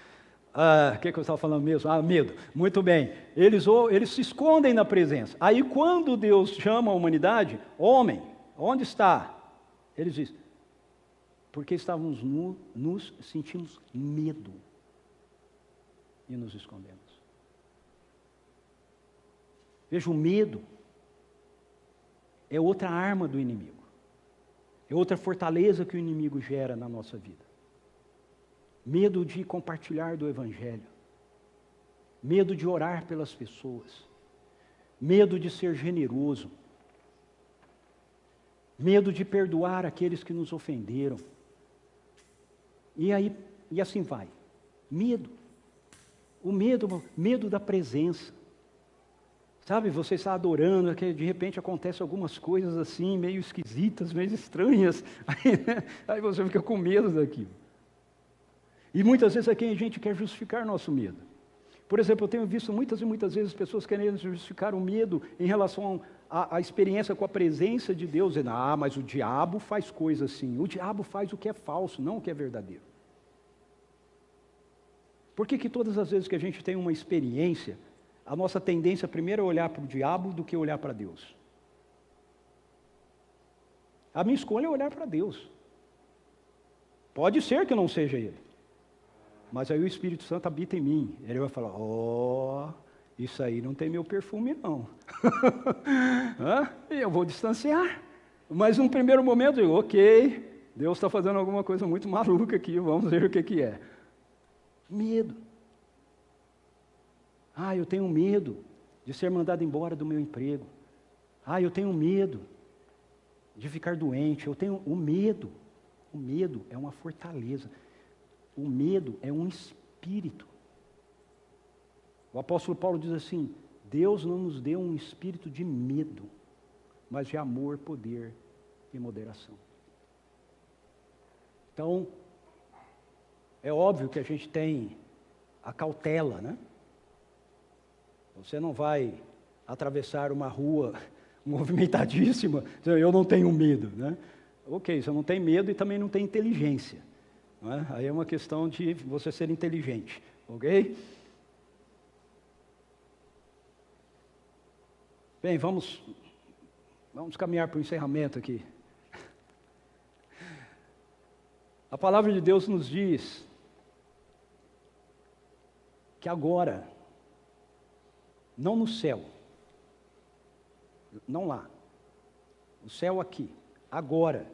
O que eu estava falando mesmo? Medo. Muito bem. Eles se escondem na presença. Aí quando Deus chama a humanidade, homem, onde está? Eles dizem, porque estávamos nos sentimos medo e nos escondemos. Veja, o medo é outra arma do inimigo. É outra fortaleza que o inimigo gera na nossa vida. Medo de compartilhar do Evangelho. Medo de orar pelas pessoas. Medo de ser generoso. Medo de perdoar aqueles que nos ofenderam. E assim vai. Medo. O medo da presença. Sabe, você está adorando, que de repente acontecem algumas coisas assim, meio esquisitas, meio estranhas. Aí você fica com medo daquilo. E muitas vezes aqui a gente quer justificar nosso medo. Por exemplo, eu tenho visto muitas e muitas vezes pessoas querendo justificar o medo em relação à experiência com a presença de Deus, dizendo, mas o diabo faz coisa assim. O diabo faz o que é falso, não o que é verdadeiro. Por que todas as vezes que a gente tem uma experiência, a nossa tendência primeiro é olhar para o diabo do que olhar para Deus? A minha escolha é olhar para Deus. Pode ser que não seja Ele. Mas aí o Espírito Santo habita em mim. Ele vai falar, isso aí não tem meu perfume não. Eu vou distanciar. Mas num primeiro momento eu digo, ok, Deus está fazendo alguma coisa muito maluca aqui, vamos ver o que é. Medo. Eu tenho medo de ser mandado embora do meu emprego. Eu tenho medo de ficar doente. Eu tenho o medo. O medo é uma fortaleza. O medo é um espírito. O apóstolo Paulo diz assim, Deus não nos deu um espírito de medo, mas de amor, poder e moderação. Então, é óbvio que a gente tem a cautela, né? Você não vai atravessar uma rua movimentadíssima, dizendo, eu não tenho medo, né? Ok, você não tem medo e também não tem inteligência. Não é? Aí é uma questão de você ser inteligente, ok? Bem, vamos caminhar para o encerramento aqui. A palavra de Deus nos diz que agora, não no céu, não lá, o céu aqui, agora,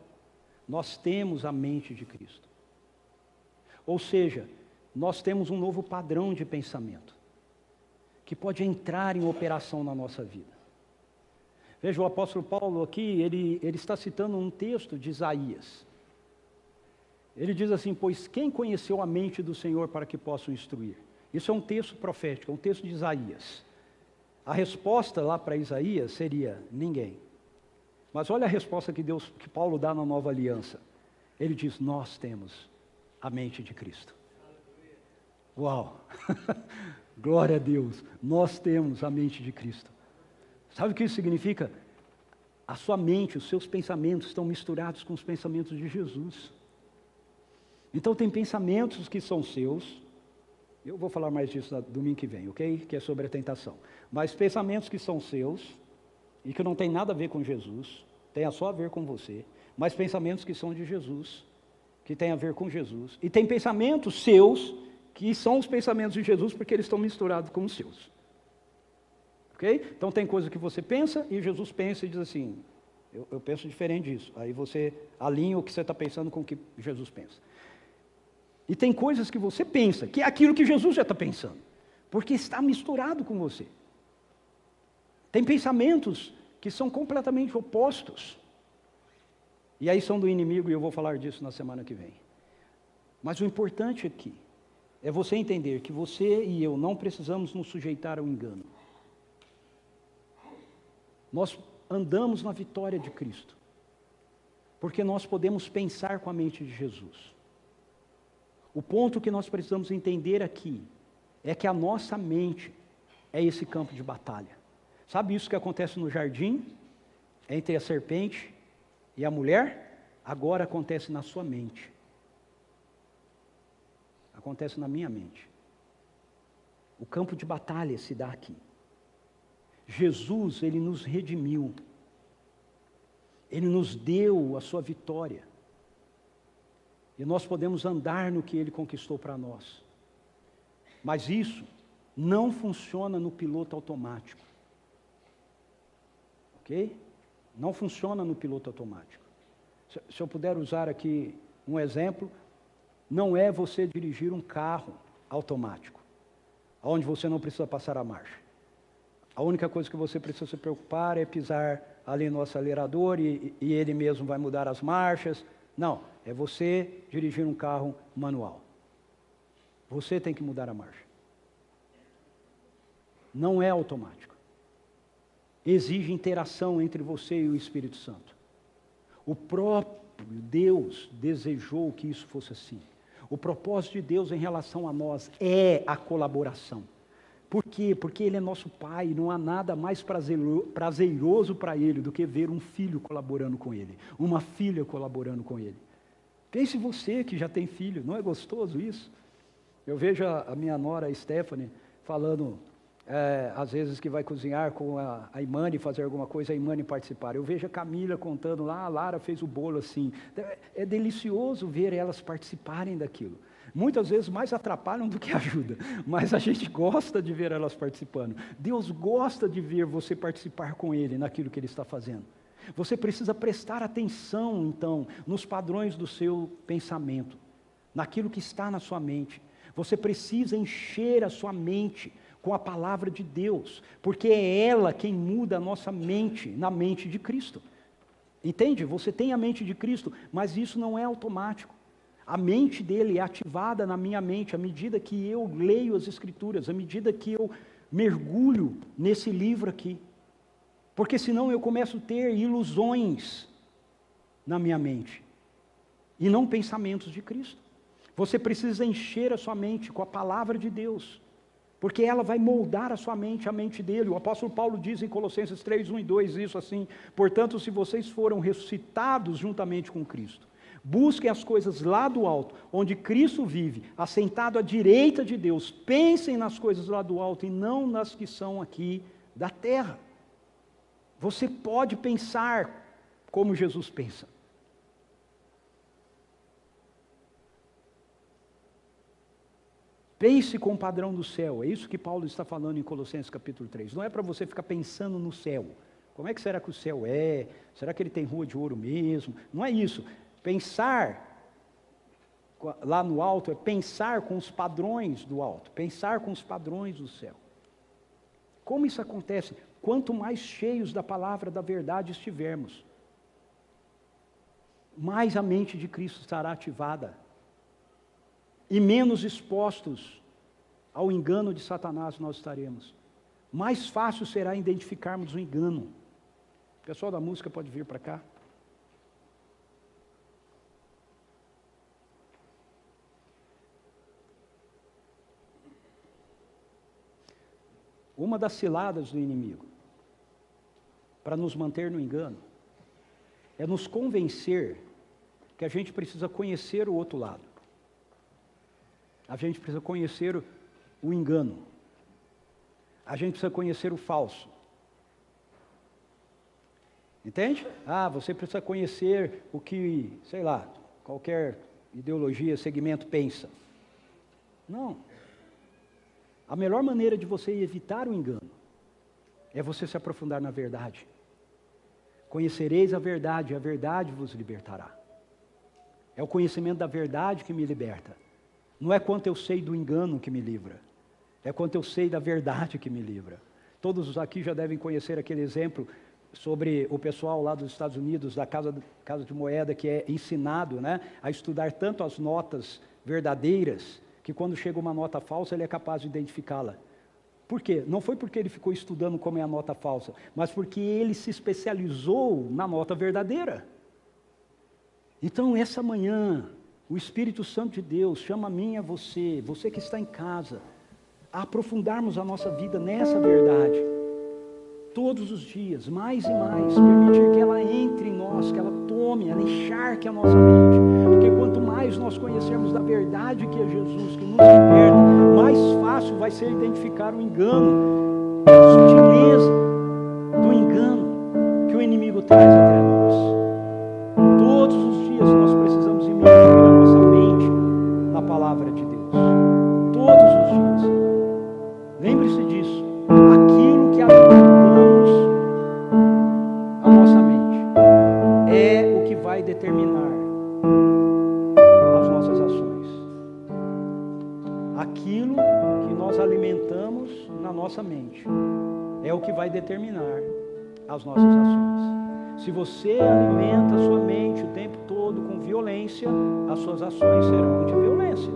nós temos a mente de Cristo. Ou seja, nós temos um novo padrão de pensamento, que pode entrar em operação na nossa vida. Veja, o apóstolo Paulo aqui, ele está citando um texto de Isaías. Ele diz assim: pois quem conheceu a mente do Senhor para que possa o instruir? Isso é um texto profético, é um texto de Isaías. A resposta lá para Isaías seria: ninguém. Mas olha a resposta que Paulo dá na Nova Aliança. Ele diz: nós temos a mente de Cristo. Uau! Glória a Deus! Nós temos a mente de Cristo. Sabe o que isso significa? A sua mente, os seus pensamentos estão misturados com os pensamentos de Jesus. Então tem pensamentos que são seus. Eu vou falar mais disso no domingo que vem, ok? Que é sobre a tentação. Mas pensamentos que são seus e que não tem nada a ver com Jesus, tem só a ver com você. Mas pensamentos que são de Jesus, que tem a ver com Jesus. E tem pensamentos seus que são os pensamentos de Jesus porque eles estão misturados com os seus. Ok? Então tem coisa que você pensa e Jesus pensa e diz assim: eu penso diferente disso. Aí você alinha o que você está pensando com o que Jesus pensa. E tem coisas que você pensa, que é aquilo que Jesus já está pensando, porque está misturado com você. Tem pensamentos que são completamente opostos. E aí são do inimigo, e eu vou falar disso na semana que vem. Mas o importante aqui é você entender que você e eu não precisamos nos sujeitar ao engano. Nós andamos na vitória de Cristo, porque nós podemos pensar com a mente de Jesus. O ponto que nós precisamos entender aqui é que a nossa mente é esse campo de batalha. Sabe isso que acontece no jardim, entre a serpente e a mulher? Agora acontece na sua mente. Acontece na minha mente. O campo de batalha se dá aqui. Jesus, Ele nos redimiu. Ele nos deu a sua vitória. E nós podemos andar no que Ele conquistou para nós. Mas isso não funciona no piloto automático. Ok? Não funciona no piloto automático. Se eu puder usar aqui um exemplo, não é você dirigir um carro automático, onde você não precisa passar a marcha. A única coisa que você precisa se preocupar é pisar ali no acelerador e ele mesmo vai mudar as marchas. Não, é você dirigir um carro manual. Você tem que mudar a marcha. Não é automático. Exige interação entre você e o Espírito Santo. O próprio Deus desejou que isso fosse assim. O propósito de Deus em relação a nós é a colaboração. Por quê? Porque Ele é nosso Pai, não há nada mais prazeroso para Ele do que ver um filho colaborando com Ele, uma filha colaborando com Ele. Pense você que já tem filho, não é gostoso isso? Eu vejo a minha nora Stephanie falando, às vezes que vai cozinhar com a Imani, fazer alguma coisa, a Imani participar. Eu vejo a Camila contando lá, a Lara fez o bolo assim. É delicioso ver elas participarem daquilo. Muitas vezes mais atrapalham do que ajudam, mas a gente gosta de ver elas participando. Deus gosta de ver você participar com Ele naquilo que Ele está fazendo. Você precisa prestar atenção, então, nos padrões do seu pensamento, naquilo que está na sua mente. Você precisa encher a sua mente com a palavra de Deus, porque é ela quem muda a nossa mente na mente de Cristo. Entende? Você tem a mente de Cristo, mas isso não é automático. A mente dele é ativada na minha mente à medida que eu leio as Escrituras, à medida que eu mergulho nesse livro aqui. Porque senão eu começo a ter ilusões na minha mente, e não pensamentos de Cristo. Você precisa encher a sua mente com a palavra de Deus, porque ela vai moldar a sua mente, a mente dele. O apóstolo Paulo diz em Colossenses 3, 1 e 2, isso assim: portanto, se vocês foram ressuscitados juntamente com Cristo, busquem as coisas lá do alto, onde Cristo vive, assentado à direita de Deus. Pensem nas coisas lá do alto e não nas que são aqui da terra. Você pode pensar como Jesus pensa. Pense com o padrão do céu. É isso que Paulo está falando em Colossenses capítulo 3. Não é para você ficar pensando no céu. Como é que será que o céu é? Será que ele tem rua de ouro mesmo? Não é isso. Pensar lá no alto é pensar com os padrões do alto. Pensar com os padrões do céu. Como isso acontece? Quanto mais cheios da palavra da verdade estivermos, mais a mente de Cristo estará ativada e menos expostos ao engano de Satanás nós estaremos. Mais fácil será identificarmos o engano. O pessoal da música pode vir para cá. Uma das ciladas do inimigo para nos manter no engano é nos convencer que a gente precisa conhecer o outro lado. A gente precisa conhecer o engano. A gente precisa conhecer o falso. Entende? Você precisa conhecer o que, sei lá, qualquer ideologia, segmento pensa. Não. A melhor maneira de você evitar o engano é você se aprofundar na verdade. Conhecereis a verdade vos libertará. É o conhecimento da verdade que me liberta. Não é quanto eu sei do engano que me livra. É quanto eu sei da verdade que me livra. Todos aqui já devem conhecer aquele exemplo sobre o pessoal lá dos Estados Unidos, da casa de moeda, que é ensinado, né, a estudar tanto as notas verdadeiras, que quando chega uma nota falsa, ele é capaz de identificá-la. Por quê? Não foi porque ele ficou estudando como é a nota falsa, mas porque ele se especializou na nota verdadeira. Então, essa manhã, o Espírito Santo de Deus chama a mim e a você que está em casa, a aprofundarmos a nossa vida nessa verdade. Todos os dias, mais e mais, permitir que ela entre em nós, que ela tome, ela encharque a nossa mente. Porque quanto mais nós conhecermos da verdade que é Jesus, que nos liberta, mais fácil vai ser identificar o engano, a sutileza do engano que o inimigo traz até nós. Todos os dias nós precisamos imergir a nossa mente na palavra de Deus. Todos os dias. Lembre-se disso. Aquilo que alimentamos a nossa mente é o que vai determinar as nossas ações. Aquilo que nós alimentamos na nossa mente é o que vai determinar as nossas ações. Se você alimenta a sua mente o tempo todo com violência, as suas ações serão de violência.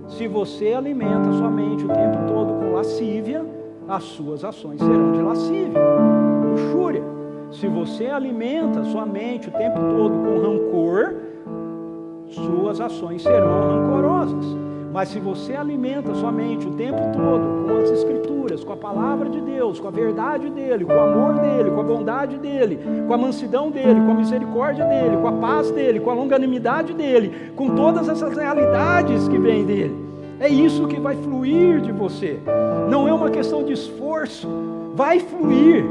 Se você alimenta a sua mente o tempo todo com lascívia, as suas ações serão de lascívia, luxúria. Se você alimenta a sua mente o tempo todo com rancor, suas ações serão rancorosas. Mas se você alimenta a sua mente o tempo todo com as Escrituras, com a palavra de Deus, com a verdade dEle, com o amor dEle, com a bondade dEle, com a mansidão dEle, com a misericórdia dEle, com a paz dEle, com a longanimidade dEle, com todas essas realidades que vêm dEle, é isso que vai fluir de você. Não é uma questão de esforço, vai fluir,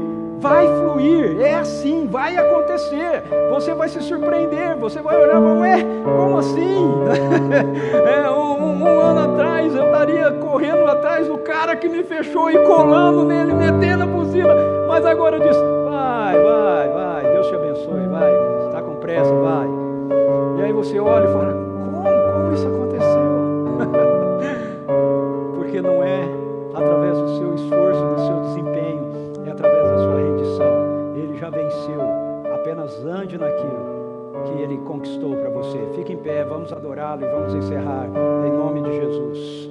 é assim, vai acontecer. Você vai se surpreender, você vai olhar e falar, como assim? Um ano atrás eu estaria correndo atrás do cara que me fechou e colando nele, metendo a buzina, mas agora eu disse, vai, Deus te abençoe, vai, está com pressa, vai. E aí você olha e fala, como isso aconteceu? Porque não é através do seu esforço, do seu desempenho, é através da sua rendição. Ele já venceu, apenas ande naquilo que Ele conquistou para você. Fique em pé, vamos adorá-lo e vamos encerrar em nome de Jesus.